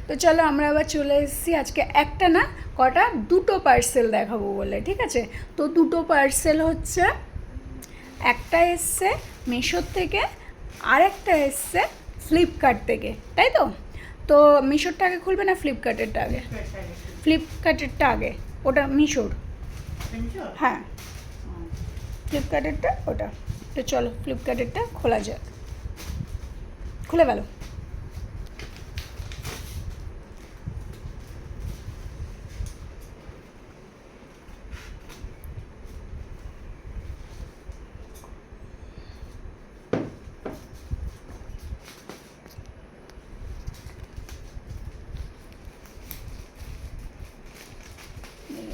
তো চলো আমরা আবার চলে এসেছি আজকে একটা না কটা দুটো পার্সেল দেখাবো বলে, ঠিক আছে। তো দুটো পার্সেল হচ্ছে, একটা এসছে মিশোর থেকে আর একটা এসছে ফ্লিপকার্ট থেকে, তাই তো। তো মিশোরটা আগে খুলবে না ফ্লিপকার্টেরটা আগে? ফ্লিপকার্টেরটা আগে, ওটা মিশোর। হ্যাঁ, ফ্লিপকার্টেরটা ওটা। তো চলো ফ্লিপকার্টেরটা খোলা যাক। খুলে গেল।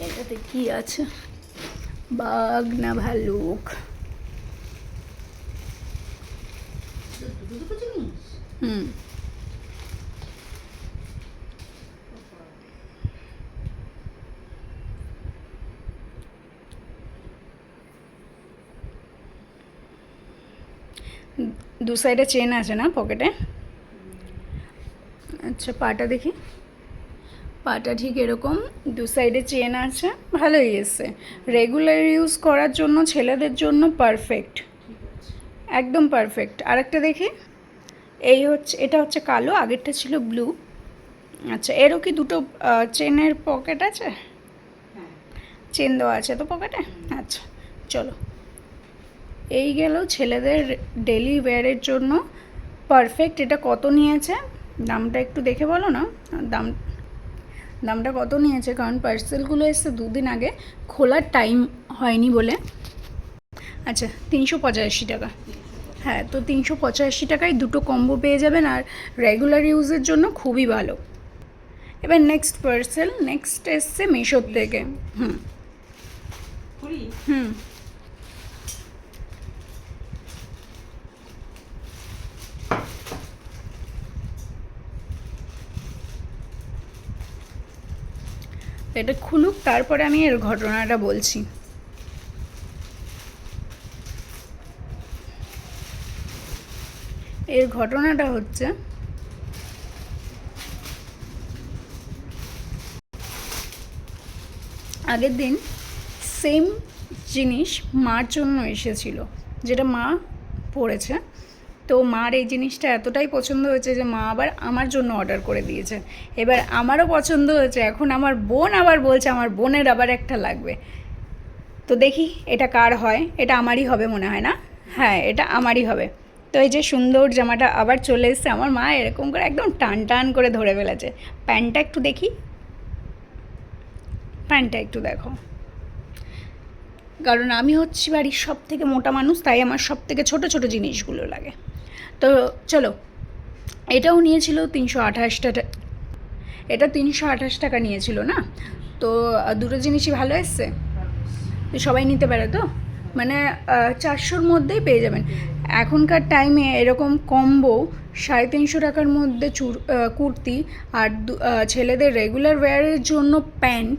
এটাতে কি আছে? বাঘ না ভালুক? হুম, দু সাইডে চেন আছে না পকেটে? আচ্ছা, পাটা দেখি। পাটা ঠিক এরকম দু সাইডে চেন আছে, ভালোই এসছে। রেগুলার ইউজ করার জন্য ছেলেদের জন্য পারফেক্ট, একদম পারফেক্ট। আরেকটা দেখি, এই হচ্ছে, এটা হচ্ছে কালো, আগেরটা ছিল ব্লু। আচ্ছা, এরও কি দুটো চেনের পকেট আছে? চেন দেওয়া আছে তো পকেটে। আচ্ছা চলো, এই গেল ছেলেদের ডেলি ওয়্যারের জন্য পারফেক্ট। এটা কত নিয়েছে দামটা একটু দেখে বলো না। দামটা কত নিয়েছে, কারণ পার্সেলগুলো এসছে দুদিন আগে, খোলার টাইম হয়নি বলে। আচ্ছা, 385 টাকা। হ্যাঁ, তো 385 টাকায় দুটো কম্বো পেয়ে যাবেন, আর রেগুলার ইউজের জন্য খুবই ভালো। এবার নেক্সট পার্সেল, নেক্সট এসছে মিশোর থেকে। হুম হুম এটা খুলুক, তারপরে আমি এর ঘটনাটা বলছি। এর ঘটনাটা হচ্ছে, আগের দিন সেম জিনিস মার জন্য এসেছিল, যেটা মা পড়েছে। তো মার এই জিনিসটা এতটাই পছন্দ হয়েছে যে মা আবার আমার জন্য অর্ডার করে দিয়েছে। এবার আমারও পছন্দ হয়েছে, এখন আমার বোন আবার বলছে আমার বোনের আবার একটা লাগবে। তো দেখি এটা কার হয়। এটা আমারই হবে মনে হয় না? হ্যাঁ, এটা আমারই হবে। তো এই যে সুন্দর জামাটা আবার চলে এসছে, আমার মা এরকম করে একদম টান টান করে ধরে ফেলেছে। প্যান্টটা একটু দেখি, প্যান্টটা একটু দেখো। কারণ আমি হচ্ছি বাড়ির সব থেকে মোটা মানুষ, তাই আমার সব থেকে ছোটো ছোটো জিনিসগুলো লাগে। তো চলো, এটাও নিয়েছিল 328 টাকা। এটা 328 টাকা নিয়েছিল না? তো দুটো জিনিসই ভালো এসছে, তো সবাই নিতে পারে তো, মানে 400-র মধ্যেই পেয়ে যাবেন। এখনকার টাইমে এরকম কম্বো 350 টাকার মধ্যে কুর্তি, আর ছেলেদের রেগুলার ওয়্যারের জন্য প্যান্ট,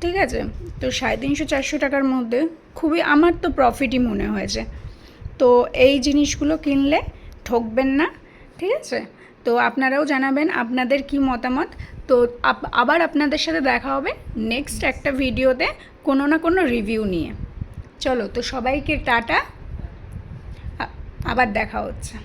ঠিক আছে। তো 350-400 টাকার মধ্যে খুবই, আমার তো প্রফিটই মনে হয়েছে। তো এই জিনিসগুলো কিনলে ঠকবেন না, ঠিক আছে। তো আপনারাও জানাবেন আপনাদের কি মতামত। তো আবার আপনাদের সাথে দেখা হবে নেক্সট একটা ভিডিওতে কোনো না কোনো রিভিউ নিয়ে। চলো, তো সবাইকে টাটা, আবার দেখা হচ্ছে।